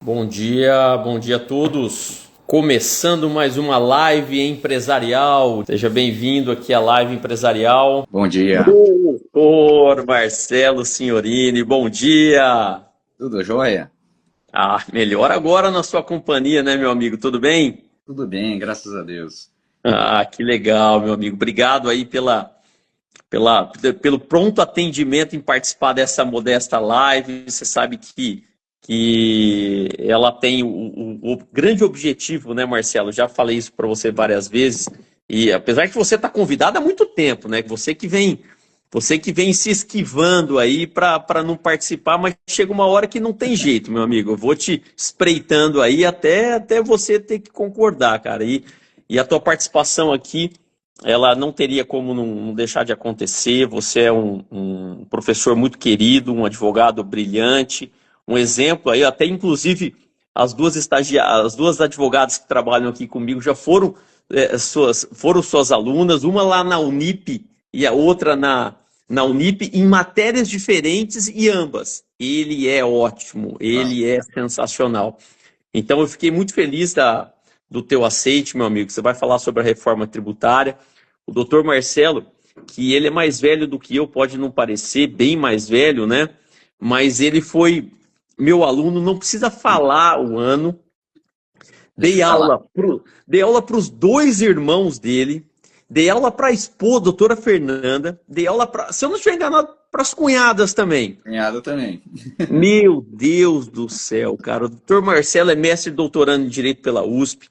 Bom dia a todos. Começando mais uma live empresarial. Seja bem-vindo aqui à live empresarial. Bom dia. Doutor Marcelo Signorini, bom dia. Tudo jóia? Melhor agora na sua companhia, né, meu amigo? Tudo bem? Tudo bem, graças a Deus. Que legal, meu amigo. Obrigado aí pelo pronto atendimento em participar dessa modesta live. Você sabe que ela tem o grande objetivo, né, Marcelo? Já falei isso para você várias vezes. E apesar que você está convidado há muito tempo, né? Você que vem se esquivando aí para não participar, mas chega uma hora que não tem jeito, meu amigo. Eu vou te espreitando aí até você ter que concordar, cara. E a tua participação aqui ela não teria como não deixar de acontecer. Você é um professor muito querido, um advogado brilhante, um exemplo aí, até inclusive as duas advogadas que trabalham aqui comigo já foram suas alunas, uma lá na Unip e a outra na Unip, em matérias diferentes e ambas. Ele é ótimo, Uau. ele é sensacional. Então eu fiquei muito feliz do teu aceite, meu amigo. Você vai falar sobre a reforma tributária. O doutor Marcelo, que ele é mais velho do que eu, pode não parecer, bem mais velho, né? Mas ele foi meu aluno, não precisa falar o ano. Deixa eu Dei falar. aula dei aula para os dois irmãos dele, dei aula para a esposa, doutora Fernanda, dei aula para, se eu não estiver enganado, para as cunhadas também. Cunhado também. Meu Deus do céu, cara. O doutor Marcelo é mestre e doutorando em Direito pela USP,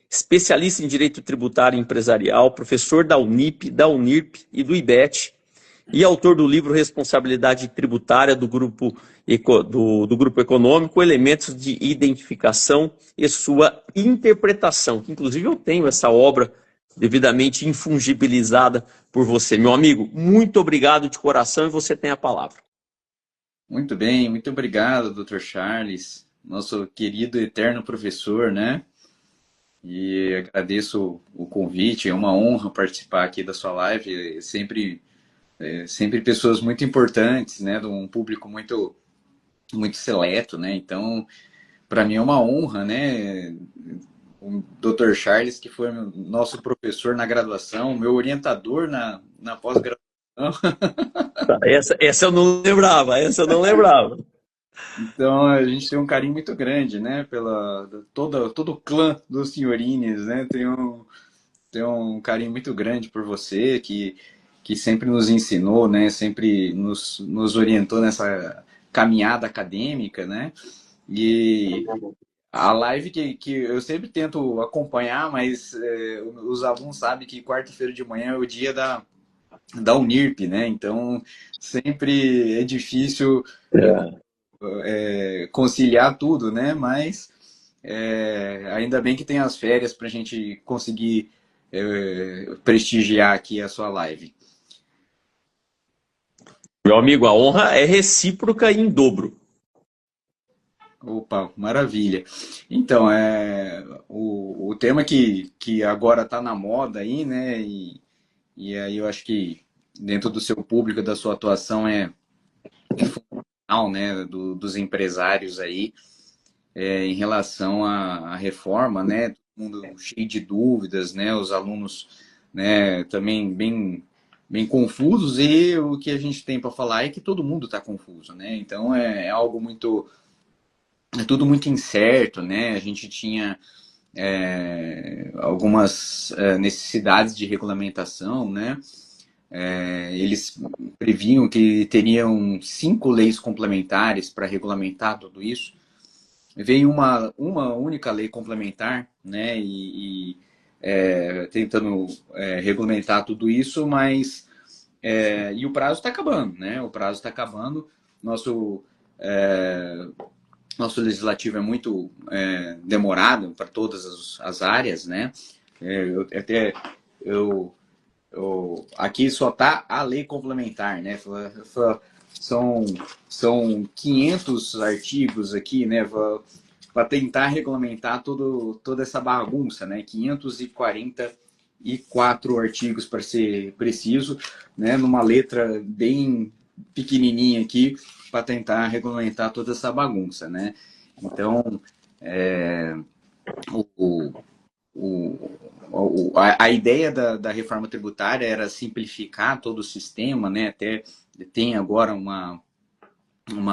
especialista em Direito Tributário e Empresarial, professor da Unip, da Unirp e do IBET, e autor do livro Responsabilidade Tributária do Grupo Econômico, Elementos de Identificação e Sua Interpretação, que inclusive eu tenho essa obra devidamente infungibilizada por você. Meu amigo, muito obrigado de coração e você tem a palavra. Muito bem, muito obrigado, Dr. Charles, nosso querido eterno professor, né? E agradeço o convite, é uma honra participar aqui da sua live. Sempre pessoas muito importantes, né? De um público muito seleto, né? Então, para mim é uma honra, né? O Dr. Charles, que foi nosso professor na graduação, meu orientador na pós-graduação. Essa eu não lembrava, essa eu não lembrava. Então a gente tem um carinho muito grande, né, pela todo o clã dos senhorines, né? Tem um carinho muito grande por você que sempre nos ensinou, né? Sempre nos orientou nessa caminhada acadêmica, né? E a live que eu sempre tento acompanhar, mas os alunos sabem que quarta-feira de manhã é o dia da Unirp, né? Então sempre é difícil conciliar tudo, né? Mas ainda bem que tem as férias para a gente conseguir prestigiar aqui a sua live. Meu amigo, a honra é recíproca e em dobro. Opa, maravilha. Então, o tema que agora está na moda aí, né? E aí eu acho que dentro do seu público, da sua atuação é fundamental, né? Dos empresários aí, em relação à reforma, né? Todo mundo cheio de dúvidas, né? Os alunos, né? Também bem confusos e o que a gente tem para falar é que todo mundo está confuso, né? Então é algo muito, é tudo muito incerto, né? A gente tinha algumas necessidades de regulamentação, né? Eles previam que teriam 5 leis complementares para regulamentar tudo isso. Veio uma única lei complementar, né? Tentando regulamentar tudo isso, mas e o prazo está acabando, né? O prazo está acabando. Nosso nosso legislativo é muito demorado para todas as áreas, né? Até eu, aqui só tá a lei complementar, né? São, são 500 artigos aqui, né? Para tentar regulamentar toda essa bagunça, né? 544 artigos, para ser preciso, né? Numa letra bem pequenininha aqui, para tentar regulamentar toda essa bagunça, né? Então, O, a ideia da reforma tributária era simplificar todo o sistema, né? Até tem agora uma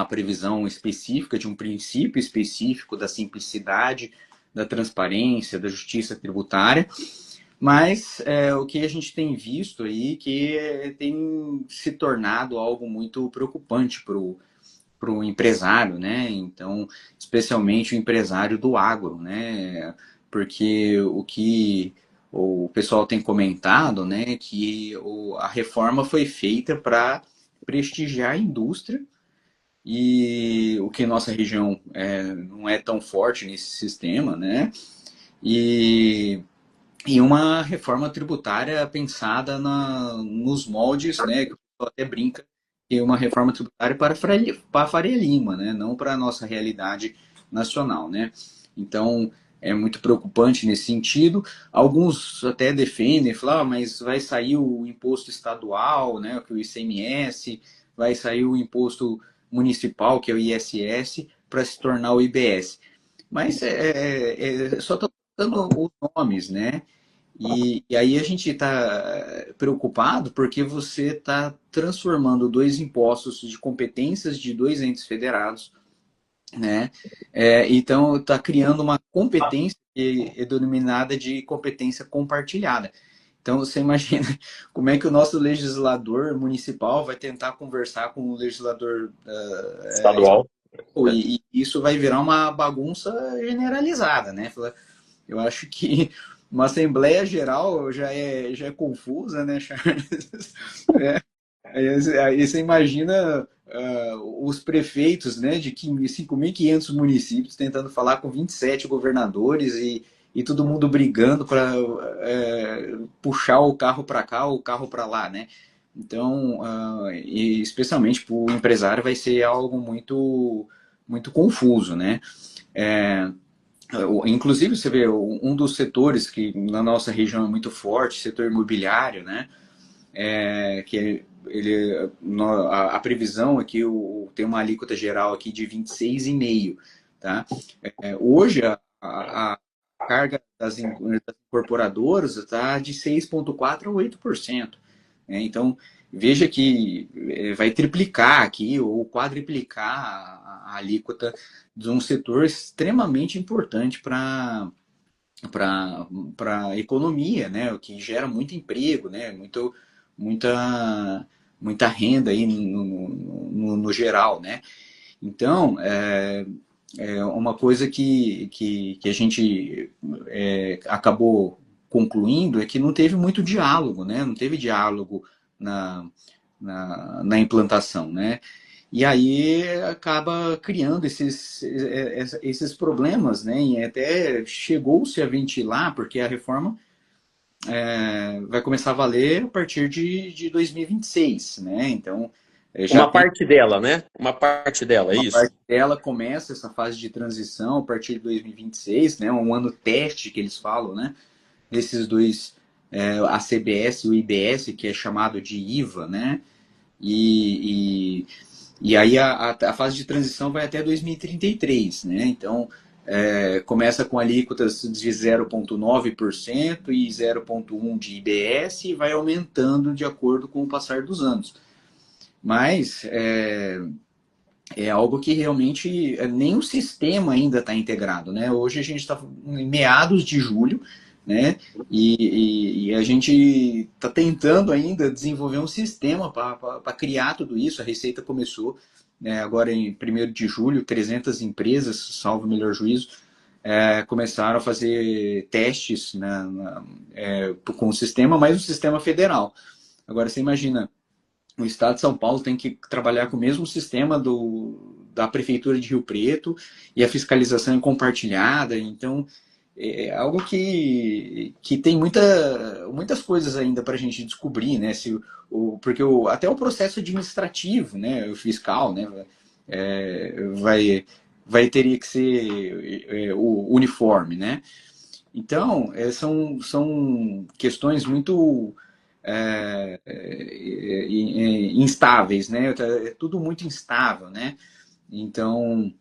previsão específica, de um princípio específico da simplicidade, da transparência, da justiça tributária, mas o que a gente tem visto aí que tem se tornado algo muito preocupante para o empresário, né? Então, especialmente o empresário do agro, né? Porque o que o pessoal tem comentado, né, que a reforma foi feita para prestigiar a indústria e o que nossa região não é tão forte nesse sistema, né? E, e uma reforma tributária pensada nos moldes, né? Que o pessoal até brinca que é uma reforma tributária para a Faria Lima, né? Não para a nossa realidade nacional, né? Então é muito preocupante nesse sentido. Alguns até defendem, falam, mas vai sair o imposto estadual, né? Que é o ICMS, vai sair o imposto municipal, que é o ISS, para se tornar o IBS. Mas só estou dando os nomes, né? E aí a gente está preocupado porque você está transformando dois impostos de competências de dois entes federados, né? Então está criando uma competência que é denominada de competência compartilhada. Então você imagina como é que o nosso legislador municipal vai tentar conversar com o legislador Estadual. e isso vai virar uma bagunça generalizada, né? Eu acho que uma Assembleia Geral já é confusa, né, Charles? Aí você imagina os prefeitos, né, de 5.500 municípios tentando falar com 27 governadores e todo mundo brigando para puxar o carro para cá, o carro para lá, né? Então, e especialmente para o empresário vai ser algo muito, muito confuso, né? É, Inclusive, você vê, um dos setores que na nossa região é muito forte, setor imobiliário, né? Que a previsão é que tem uma alíquota geral aqui de 26,5%, tá? Hoje, a carga das incorporadoras está de 6,4% a 8%. Então, veja que vai triplicar aqui ou quadriplicar a alíquota de um setor extremamente importante para a economia, né? O que gera muito emprego, né? Muita renda aí no geral, né? Então, uma coisa que a gente acabou concluindo é que não teve muito diálogo, né? Não teve diálogo na, na implantação, né? E aí acaba criando esses problemas, né? E até chegou-se a ventilar, porque a reforma vai começar a valer a partir de 2026, né? Então, já Uma tem parte dela, né? Uma parte dela, é uma isso? parte dela, começa essa fase de transição a partir de 2026, né? Um ano teste que eles falam, né? Esses dois, a CBS e o IBS, que é chamado de IVA, né? E aí a fase de transição vai até 2033, né? Então, começa com alíquotas de 0,9% e 0,1% de IBS e vai aumentando de acordo com o passar dos anos. Mas é algo que realmente nem o sistema ainda está integrado, né? Hoje a gente está em meados de julho, né? E a gente está tentando ainda desenvolver um sistema para criar tudo isso. A Receita começou, né, agora em 1º de julho, 300 empresas, salvo o melhor juízo, começaram a fazer testes, né, com o sistema, mas o sistema federal. Agora você imagina, o Estado de São Paulo tem que trabalhar com o mesmo sistema da Prefeitura de Rio Preto e a fiscalização é compartilhada. Então, é algo que tem muitas coisas ainda para a gente descobrir, né? Porque até o processo administrativo, né, o fiscal, né, teria que ser o uniforme, né? Então, são questões muito instáveis, né? É tudo muito instável, né? Então,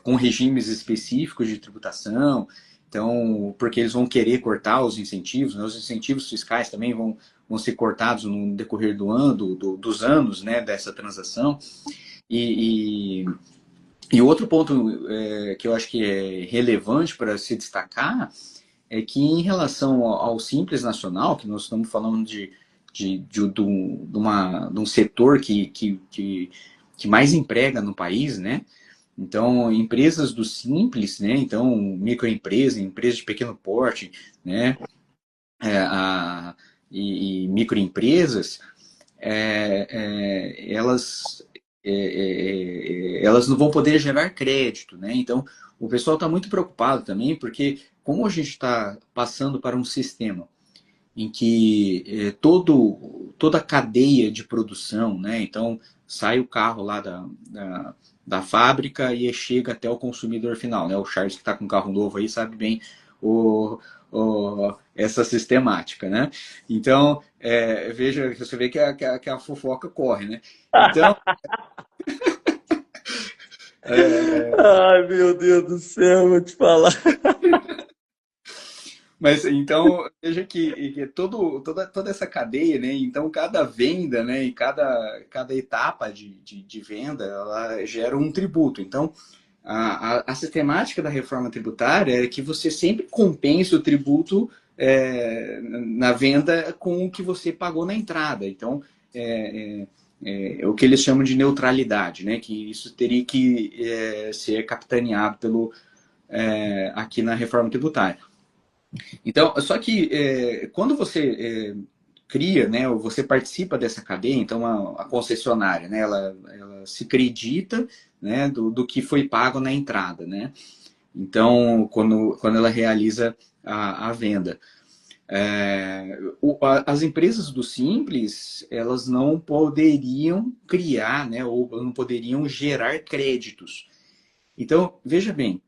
com regimes específicos de tributação, então, porque eles vão querer cortar os incentivos, né? Os incentivos fiscais também vão ser cortados no decorrer dos anos, né, dessa transação. E, e outro ponto que eu acho que é relevante para se destacar é que em relação ao Simples Nacional, que nós estamos falando de um setor que mais emprega no país, né? Então, empresas do Simples, né? Então, microempresa, empresa de pequeno porte, né? E microempresas, elas não vão poder gerar crédito, né? Então, o pessoal está muito preocupado também, porque como a gente está passando para um sistema em que toda a cadeia de produção, né? Então, sai o carro lá da fábrica e chega até o consumidor final, né? O Charles que está com um carro novo aí sabe bem essa sistemática, né? Então, veja, você vê que a fofoca corre, né? Então, Ai, meu Deus do céu, vou te falar. mas então, veja que toda essa cadeia, né? Então, cada venda, né? E cada etapa de venda, ela gera um tributo. Então, a sistemática da reforma tributária é que você sempre compensa o tributo na venda com o que você pagou na entrada. Então, é o que eles chamam de neutralidade, né? Que isso teria que ser capitaneado aqui na reforma tributária. Então, só que quando você cria, né, ou você participa dessa cadeia, então a concessionária, né, ela se acredita, né, do que foi pago na entrada, né? Então, quando ela realiza a venda. As empresas do Simples, elas não poderiam criar, né, ou não poderiam gerar créditos. Então, veja bem,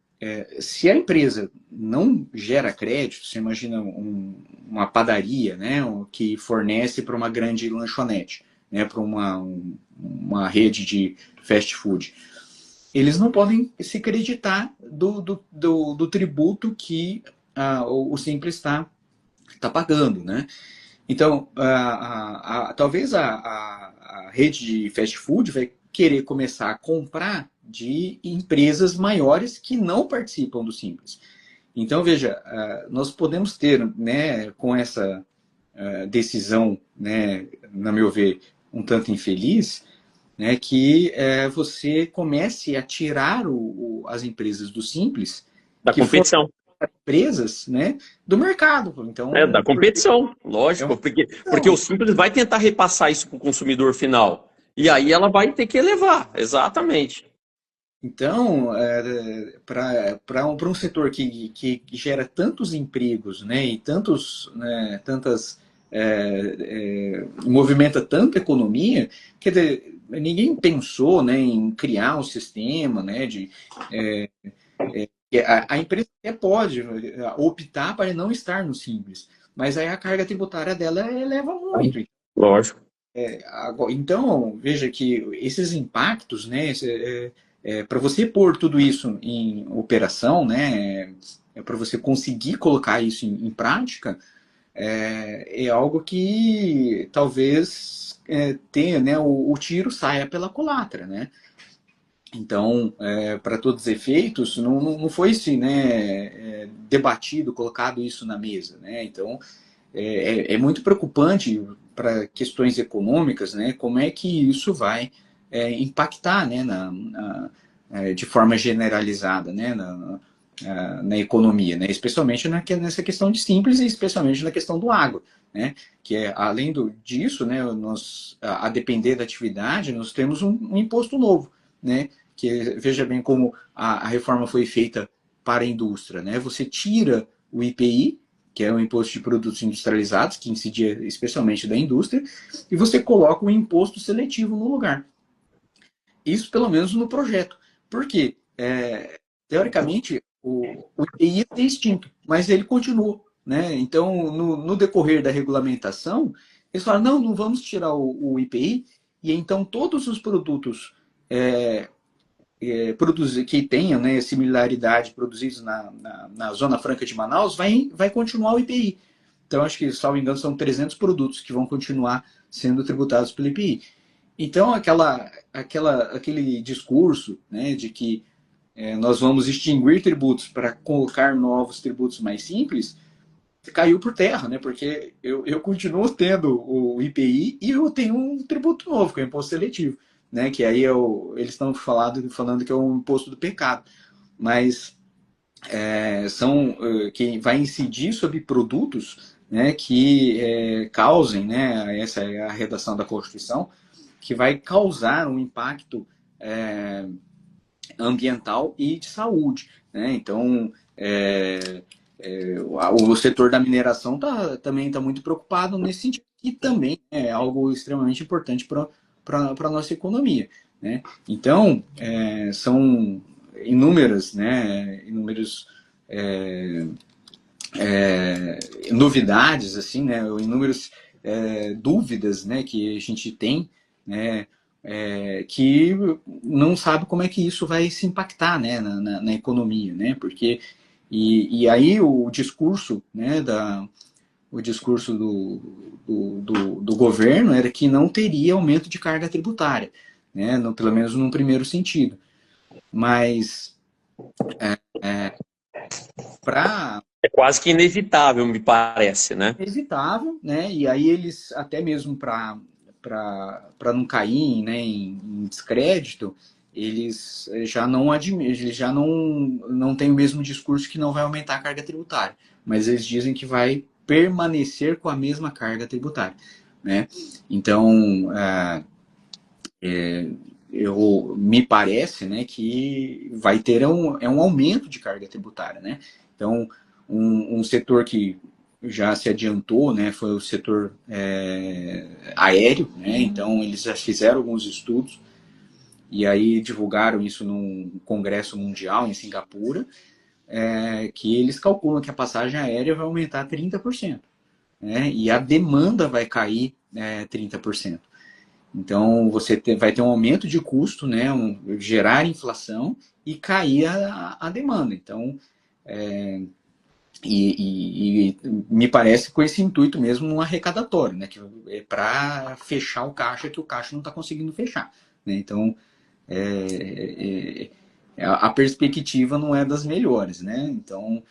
se a empresa não gera crédito, você imagina uma padaria, né, que fornece para uma grande lanchonete, né, para uma rede de fast food. Eles não podem se creditar do tributo que o Simples está pagando, né? Então, talvez a rede de fast food vai querer começar a comprar de empresas maiores que não participam do Simples. Então, veja, nós podemos ter, né, com essa decisão, né, na meu ver, um tanto infeliz, né, que você comece a tirar as empresas do Simples, Da que foram competição. empresas, né, do mercado. Da Então, competição, é lógico, uma porque o questão. Simples vai tentar repassar isso para o consumidor final. E aí ela vai ter que elevar, exatamente. Então, para um setor que gera tantos empregos, né, e movimenta tanta economia, quer dizer, ninguém pensou, né, em criar um sistema, né, a empresa até pode optar para não estar no Simples, mas aí a carga tributária dela eleva muito. Lógico. Então, veja que esses impactos, né, para você pôr tudo isso em operação, né, para você conseguir colocar isso em prática, é algo que talvez tenha, né, o tiro saia pela culatra, né? Então, para todos os efeitos, não foi assim, né, debatido, colocado isso na mesa, né? Então, é muito preocupante para questões econômicas, né? Como é que isso vai impactar, né? De forma generalizada, né? Na economia, né? Especialmente nessa questão de simples e especialmente na questão do agro, né? Que além disso, né? A depender da atividade, nós temos um imposto novo, né? Que veja bem como a reforma foi feita para a indústria, né? Você tira o IPI, que é o Imposto de Produtos Industrializados, que incidia especialmente da indústria, e você coloca o imposto seletivo no lugar. Isso pelo menos no projeto. Por quê? Teoricamente, o IPI ia ser extinto, mas ele continua. Né? Então, no decorrer da regulamentação, eles falaram, não vamos tirar o IPI, e então todos os produtos produzir, que tenham, né, similaridade produzidos na Zona Franca de Manaus, vai continuar o IPI. Então, acho que, salvo engano, são 300 produtos que vão continuar sendo tributados pelo IPI. Então, aquele discurso, né, de que nós vamos extinguir tributos para colocar novos tributos mais simples, caiu por terra, né? Porque eu continuo tendo o IPI e eu tenho um tributo novo, que é o imposto seletivo, né? Que aí eles estão falando que é o imposto do pecado. Mas que vai incidir sobre produtos, né, que causem, né? Essa é a redação da Constituição, que vai causar um impacto ambiental e de saúde, né? Então, o setor da mineração também está muito preocupado nesse sentido, e também é algo extremamente importante para a nossa economia, né? Então, são inúmeras, né, novidades, assim, né, inúmeras dúvidas, né, que a gente tem, né, que não sabe como é que isso vai se impactar, né, na economia, né, porque e aí o discurso, né, o discurso do governo era que não teria aumento de carga tributária, né, pelo menos num primeiro sentido, mas para É quase que inevitável, me parece, né? evitável, né? E aí eles, até mesmo para não cair, né, em descrédito, eles já não eles já não têm o mesmo discurso que não vai aumentar a carga tributária, mas eles dizem que vai permanecer com a mesma carga tributária, né? Então, me parece, né, que vai ter um aumento de carga tributária, né? Então, um setor que já se adiantou, né, foi o setor aéreo, né? Então, eles já fizeram alguns estudos e aí divulgaram isso num congresso mundial em Singapura, que eles calculam que a passagem aérea vai aumentar 30%, né? E a demanda vai cair 30%. Então, você vai ter um aumento de custo, né, gerar inflação e cair a demanda. Então, me parece com esse intuito mesmo um arrecadatório, né, que é para fechar o caixa que o caixa não está conseguindo fechar, né? Então, a perspectiva não é das melhores, né? Então,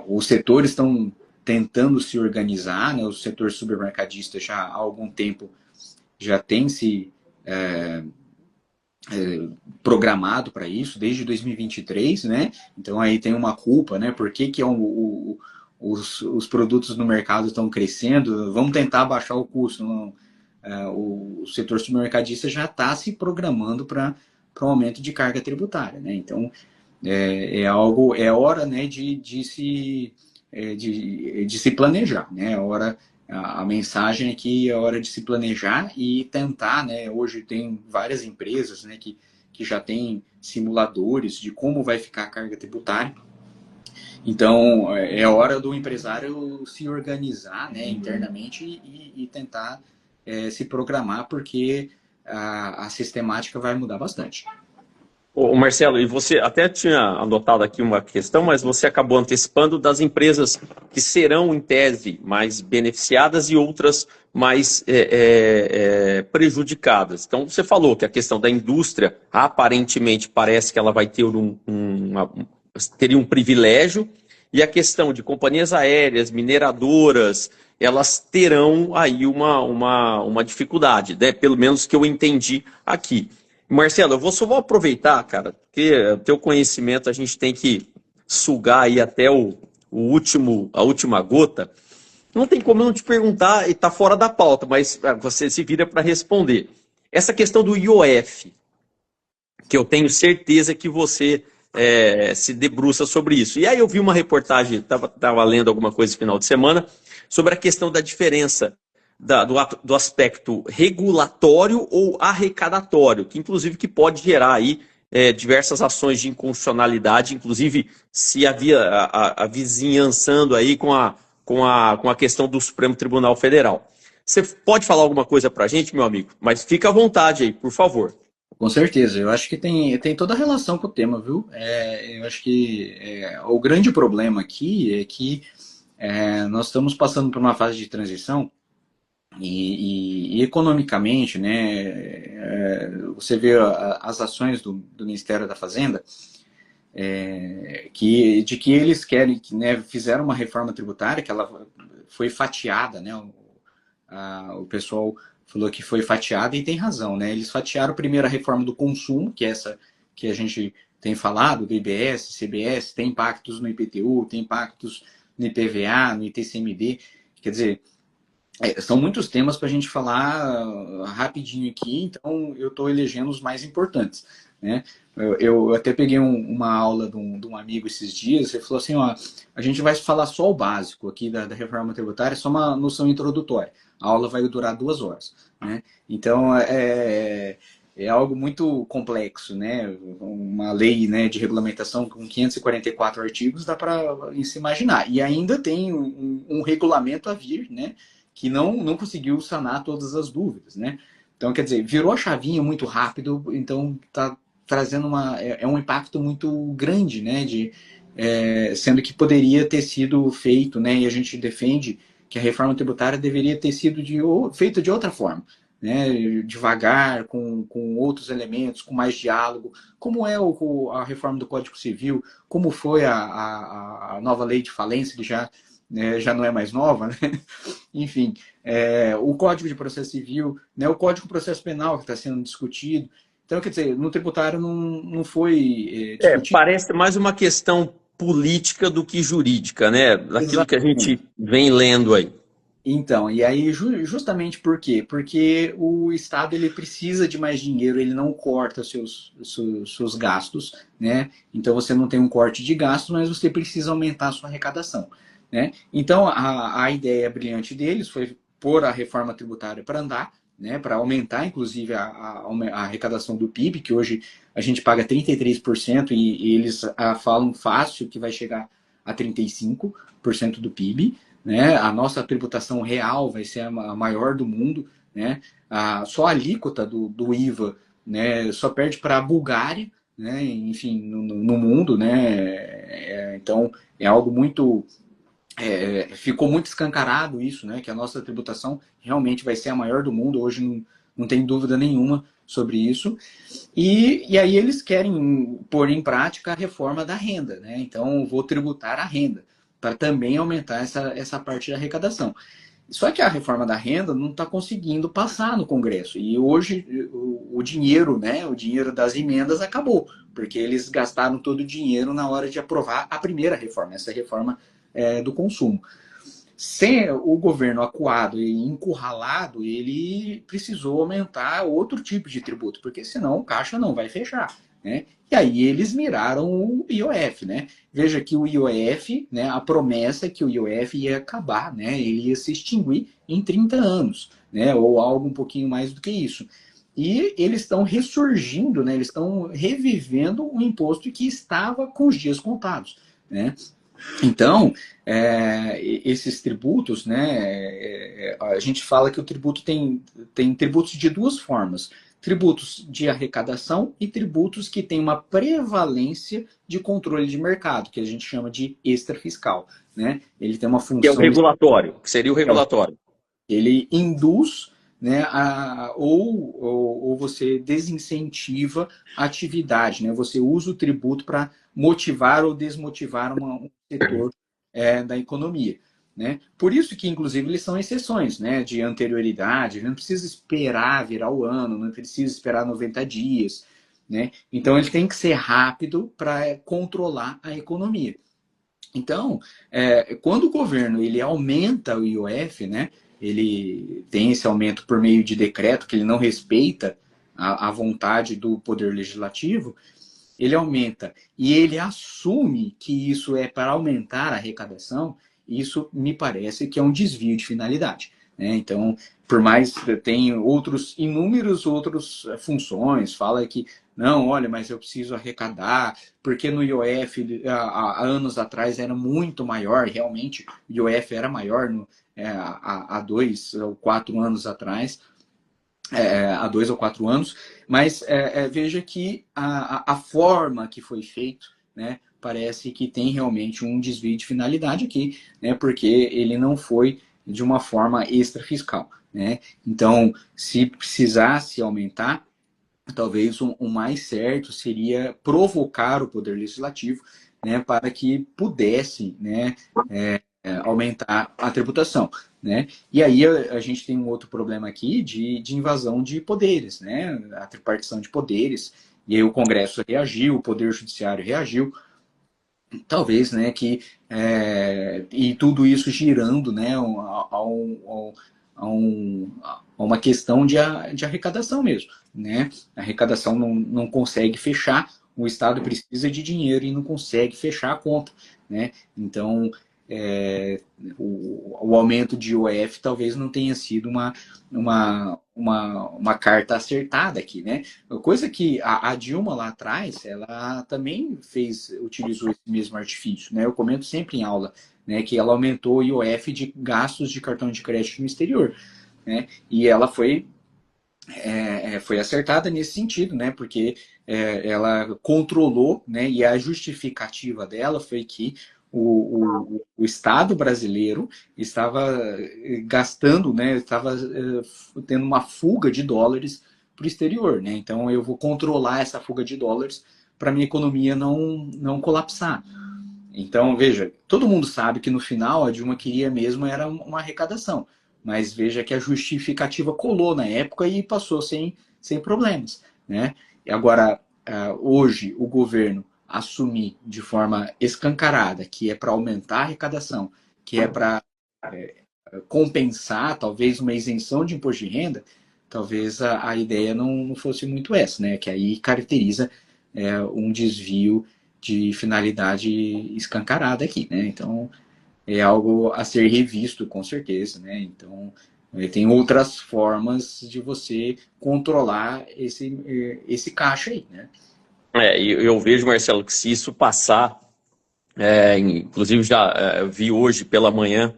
os setores estão tentando se organizar, né? O setor supermercadista já há algum tempo já tem se programado para isso, desde 2023, né? Então aí tem uma culpa, né? Por que os produtos no mercado estão crescendo? Vamos tentar baixar o custo. Não, o setor supermercadista já está se programando para um aumento de carga tributária, né? Então é hora, né, de se planejar, né? A mensagem é que é hora de se planejar e tentar, né? Hoje tem várias empresas, né, que já têm simuladores de como vai ficar a carga tributária. Então, é hora do empresário se organizar, né, internamente e tentar se programar, porque a sistemática vai mudar bastante. Ô Marcelo, e você até tinha anotado aqui uma questão, mas você acabou antecipando das empresas que serão, em tese, mais beneficiadas e outras mais prejudicadas. Então, você falou que a questão da indústria, aparentemente, parece que ela vai ter teria um privilégio, e a questão de companhias aéreas, mineradoras, elas terão aí uma dificuldade, né? Pelo menos que eu entendi aqui. Marcelo, só vou aproveitar, cara, porque o teu conhecimento a gente tem que sugar aí até a última gota. Não tem como eu não te perguntar, e tá fora da pauta, mas você se vira para responder. Essa questão do IOF, que eu tenho certeza que você se debruça sobre isso. E aí eu vi uma reportagem, estava lendo alguma coisa no final de semana, sobre a questão da diferença do aspecto regulatório ou arrecadatório, que inclusive que pode gerar aí diversas ações de inconstitucionalidade, inclusive se havia a vizinhançando aí com a questão do Supremo Tribunal Federal. Você pode falar alguma coisa para a gente, meu amigo? Mas fica à vontade aí, por favor. Com certeza, eu acho que tem toda a relação com o tema, viu? Eu acho que o grande problema aqui é que nós estamos passando por uma fase de transição e economicamente, né, você vê as ações do Ministério da Fazenda, de que eles querem, que, né, fizeram uma reforma tributária que ela foi fatiada, né? O pessoal falou que foi fatiada e tem razão, né? Eles fatiaram primeiro a reforma do consumo, que é essa que a gente tem falado, do IBS, CBS, tem impactos no IPTU, tem impactos no IPVA, no ITCMD. Quer dizer, são muitos temas para a gente falar rapidinho aqui, então eu estou elegendo os mais importantes, né? Eu até peguei uma aula de um amigo esses dias, ele falou assim, ó, a gente vai falar só o básico aqui da reforma tributária, só uma noção introdutória. A aula vai durar 2 horas, né? Então, é algo muito complexo, né? Uma lei, né, de regulamentação com 544 artigos, dá para se imaginar. E ainda tem um regulamento a vir, né? Que não conseguiu sanar todas as dúvidas, né? Então, quer dizer, virou a chavinha muito rápido, então está trazendo um impacto muito grande, né? Sendo que poderia ter sido feito, né? E a gente defende que a reforma tributária deveria ter sido feita de outra forma, né? Devagar, com outros elementos, com mais diálogo, como é a reforma do Código Civil, como foi a nova lei de falência, que já não é mais nova, né? Enfim, o Código de Processo Civil, né, o Código de Processo Penal que está sendo discutido. Então, quer dizer, no tributário não foi discutido. Parece mais uma questão política do que jurídica, né? Daquilo que a gente Exatamente. vem lendo aí. Então, e aí justamente por quê? Porque o Estado ele precisa de mais dinheiro, ele não corta seus gastos, né? Então você não tem um corte de gastos, mas você precisa aumentar a sua arrecadação, né? Então a ideia brilhante deles foi pôr a reforma tributária para andar, né? Para aumentar, inclusive, a arrecadação do PIB, que hoje a gente paga 33% e eles falam fácil que vai chegar a 35% do PIB, né? A nossa tributação real vai ser a maior do mundo, né? Só a alíquota do IVA, né, só perde para a Bulgária, né? Enfim, no mundo, né? Então é algo muito ficou muito escancarado isso, né? Que a nossa tributação realmente vai ser a maior do mundo. Hoje não tem dúvida nenhuma sobre isso. E aí eles querem pôr em prática a reforma da renda, né? Então vou tributar a renda para também aumentar essa parte da arrecadação. Só que a reforma da renda não está conseguindo passar no Congresso. E hoje o dinheiro, né, o dinheiro das emendas acabou, porque eles gastaram todo o dinheiro na hora de aprovar a primeira reforma, essa reforma do consumo. Sem o governo acuado e encurralado, ele precisou aumentar outro tipo de tributo, porque senão o caixa não vai fechar, né? E aí eles miraram o IOF, né? Veja que o IOF, né, a promessa é que o IOF ia acabar, né? Ele ia se extinguir em 30 anos, né? Ou algo um pouquinho mais do que isso. E eles estão ressurgindo, né? Eles estão revivendo um imposto que estava com os dias contados, né? Então, esses tributos, né, a gente fala que o tributo tem tributos de duas formas. Tributos de arrecadação e tributos que têm uma prevalência de controle de mercado, que a gente chama de extrafiscal, né? Ele tem uma Que é o função, regulatório, que seria o regulatório. ele induz, né, ou você desincentiva a atividade, né? Você usa o tributo para motivar ou desmotivar um setor da economia, né? Por isso que, inclusive, eles são exceções, né, de anterioridade, não precisa esperar virar o ano, não precisa esperar 90 dias, né? Então, ele tem que ser rápido para controlar a economia. Então, quando o governo ele aumenta o IOF, né, ele tem esse aumento por meio de decreto, que ele não respeita a vontade do Poder Legislativo, ele aumenta e ele assume que isso é para aumentar a arrecadação, isso me parece que é um desvio de finalidade, né? Então, por mais que tenha inúmeros outros funções, fala que não, olha, mas eu preciso arrecadar, porque no IOF há anos atrás era muito maior, realmente o IOF era maior há 2 ou 4 anos atrás, há 2 ou 4 anos, mas veja que a forma que foi feito, né, parece que tem realmente um desvio de finalidade aqui, né, porque ele não foi de uma forma extrafiscal, né? Então, se precisasse aumentar, talvez o mais certo seria provocar o Poder Legislativo, né, para que pudesse, né, aumentar a tributação, né? E aí a gente tem um outro problema aqui de invasão de poderes, né? A tripartição de poderes, e aí o Congresso reagiu, o Poder Judiciário reagiu, talvez, né, e tudo isso girando, né, a uma questão de arrecadação mesmo, né? A arrecadação não consegue fechar, o Estado precisa de dinheiro e não consegue fechar a conta, né? Então, é, o aumento de IOF talvez não tenha sido uma carta acertada aqui, né? Coisa que a Dilma lá atrás, ela também utilizou esse mesmo artifício, né? Eu comento sempre em aula, né, que ela aumentou o IOF de gastos de cartão de crédito no exterior, né? E ela foi acertada nesse sentido, né? Porque ela controlou, né? E a justificativa dela foi que o Estado brasileiro estava gastando, né? Estava tendo uma fuga de dólares para o exterior, né? Então eu vou controlar essa fuga de dólares para minha economia não colapsar. Então, veja, todo mundo sabe que no final a Dilma queria mesmo era uma arrecadação. Mas veja que a justificativa colou na época e passou sem problemas, né? E agora, hoje, o governo assumir de forma escancarada que é para aumentar a arrecadação, que é para compensar, talvez, uma isenção de imposto de renda, talvez a ideia não fosse muito essa, né? Que aí caracteriza um desvio de finalidade escancarada aqui, né? Então, é algo a ser revisto, com certeza, né? Então, tem outras formas de você controlar esse caixa aí, né? E eu vejo, Marcelo, que se isso passar, inclusive já vi hoje pela manhã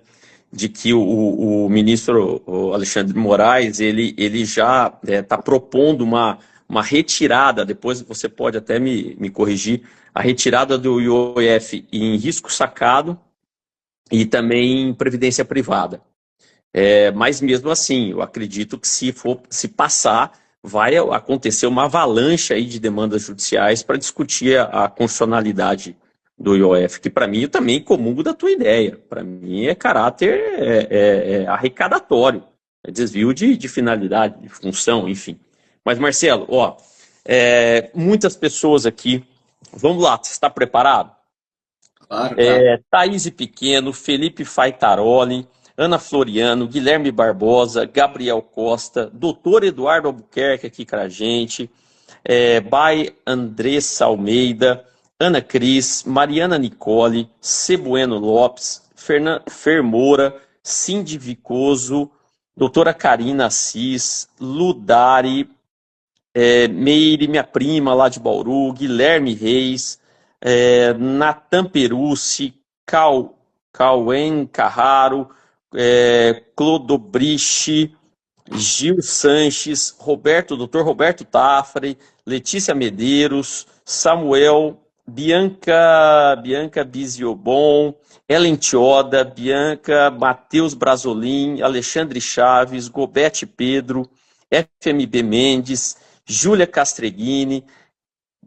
de que o ministro o Alexandre de Moraes, ele já está propondo uma retirada, depois você pode até me corrigir, a retirada do IOF em risco sacado e também em previdência privada. Mas mesmo assim, eu acredito que se passar, vai acontecer uma avalanche aí de demandas judiciais para discutir a constitucionalidade do IOF, que para mim eu também comungo da tua ideia. Para mim é caráter arrecadatório, é desvio de finalidade, de função, enfim. Mas Marcelo, ó, muitas pessoas aqui, vamos lá, você está preparado? Claro, claro. Thaís Pequeno, Felipe Faitaroli, Ana Floriano, Guilherme Barbosa, Gabriel Costa, Doutor Eduardo Albuquerque aqui com a gente, Bay Andressa Almeida, Ana Cris, Mariana Nicole, Cebueno Lopes, Fer Moura, Cindy Vicoso, doutora Karina Assis, Ludari, Meire, minha prima lá de Bauru, Guilherme Reis, Natan Perucci, Cauém Carraro, Clodobriche, Gil Sanches, Dr. Roberto Tafre, Letícia Medeiros, Samuel, Bianca Biziobon, Ellen Tioda, Bianca, Matheus Brasolim, Alexandre Chaves, Gobete Pedro, FMB Mendes, Júlia Castreguini,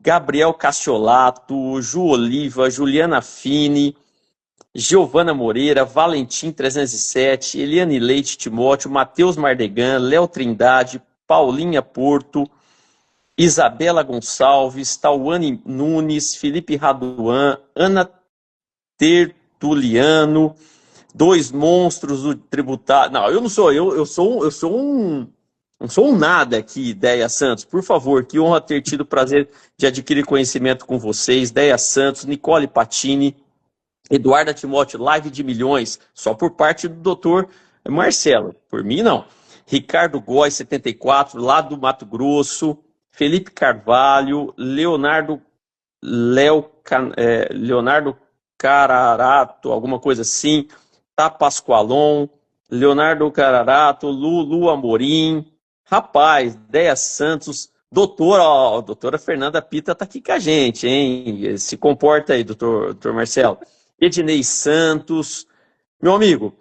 Gabriel Castiolato, Ju Oliva, Juliana Fini, Giovana Moreira, Valentim 307, Eliane Leite Timóteo, Matheus Mardegan, Léo Trindade, Paulinha Porto, Isabela Gonçalves, Tauane Nunes, Felipe Raduan, Ana Tertuliano, dois monstros do tributário. Não, eu não sou, eu sou um. Não sou um nada aqui, Déia Santos. Por favor, que honra ter tido o prazer de adquirir conhecimento com vocês. Déia Santos, Nicole Patini, Eduarda Timóteo, live de milhões, só por parte do doutor Marcelo. Por mim, não. Ricardo Góes, 74, lá do Mato Grosso. Felipe Carvalho, Leonardo Cararato, alguma coisa assim. Tá Pascoalon, Leonardo Cararato, Lulu Amorim, Rapaz, Déia Santos, doutora, ó, a doutora Fernanda Pita tá aqui com a gente, hein? Se comporta aí, doutor Marcelo. Ednei Santos, meu amigo,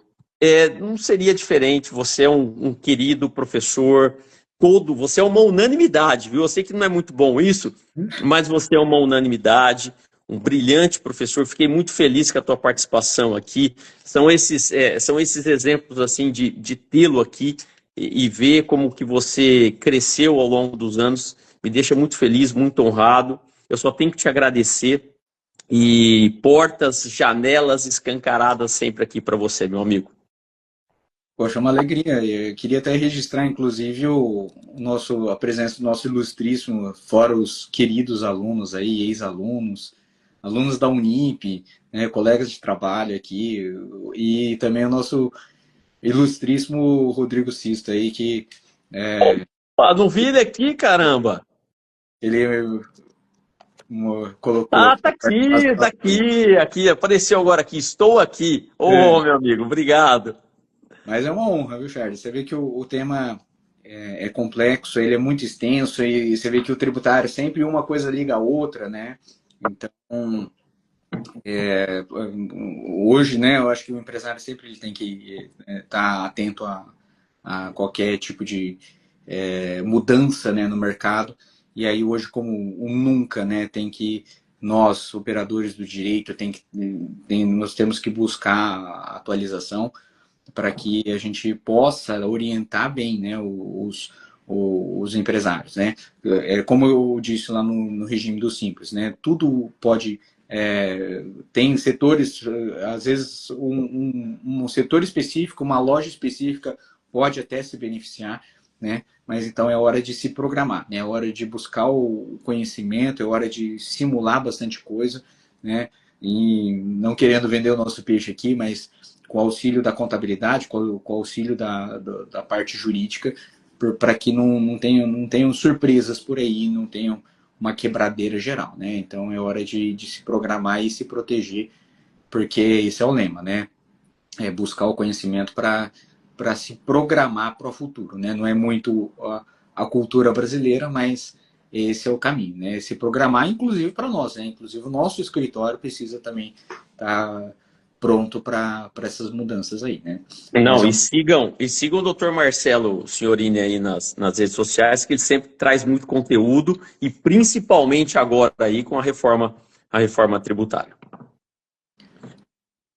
não seria diferente. Você é um querido professor, você é uma unanimidade, viu? Eu sei que não é muito bom isso, mas você é uma unanimidade, um brilhante professor. Fiquei muito feliz com a tua participação aqui. São esses exemplos assim de tê-lo aqui e ver como que você cresceu ao longo dos anos. Me deixa muito feliz, muito honrado. Eu só tenho que te agradecer e portas, janelas escancaradas sempre aqui para você, meu amigo. Poxa, é uma alegria. Eu queria até registrar, inclusive, a presença do nosso ilustríssimo, fora os queridos alunos aí, ex-alunos, alunos da Unip, né, colegas de trabalho aqui, e também o nosso ilustríssimo Rodrigo Sisto aí, que Não vi ele aqui, caramba. ele colocou Ah, aqui. aqui, apareceu agora aqui, estou aqui. Ô, É, meu amigo, obrigado. mas é uma honra, viu, Charles? Você vê que o tema é complexo, ele é muito extenso, e você vê que o tributário sempre uma coisa liga a outra, né? Então, hoje, né, eu acho que o empresário sempre ele tem que estar atento a qualquer tipo de mudança, né, no mercado. E aí hoje, como nunca, né, nós, operadores do direito, nós temos que buscar a atualização para que a gente possa orientar bem, né, os empresários, né? Como eu disse lá no regime do Simples, né? Tudo pode tem setores, às vezes um setor específico, uma loja específica pode até se beneficiar, né? Mas então é hora de se programar, né? É hora de buscar o conhecimento, é hora de simular bastante coisa, né? E não querendo vender o nosso peixe aqui, mas com o auxílio da contabilidade, com o auxílio da parte jurídica, para que não tenham surpresas por aí, não tenham uma quebradeira geral, né? Então é hora de se programar e se proteger, porque esse é o lema, né? É buscar o conhecimento para se programar para o futuro, né? Não é muito a cultura brasileira, mas esse é o caminho, né? Se programar, inclusive para nós, né? Inclusive o nosso escritório precisa também estar pronto para essas mudanças aí, né? Mas Não, é e sigam o doutor Marcelo Signorini aí nas redes sociais, que ele sempre traz muito conteúdo e principalmente agora aí com a reforma tributária.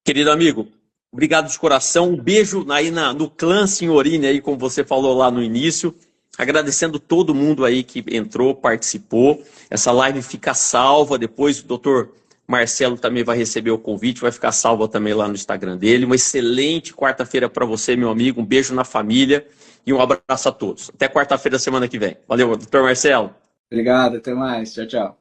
Querido amigo, obrigado de coração. Um beijo aí no clã Signorini aí, como você falou lá no início. Agradecendo todo mundo aí que entrou, participou. Essa live fica salva. Depois o doutor Marcelo também vai receber o convite, vai ficar salva também lá no Instagram dele. Uma excelente quarta-feira para você, meu amigo. Um beijo na família e um abraço a todos. Até quarta-feira da semana que vem. Valeu, doutor Marcelo. Obrigado, até mais. Tchau, tchau.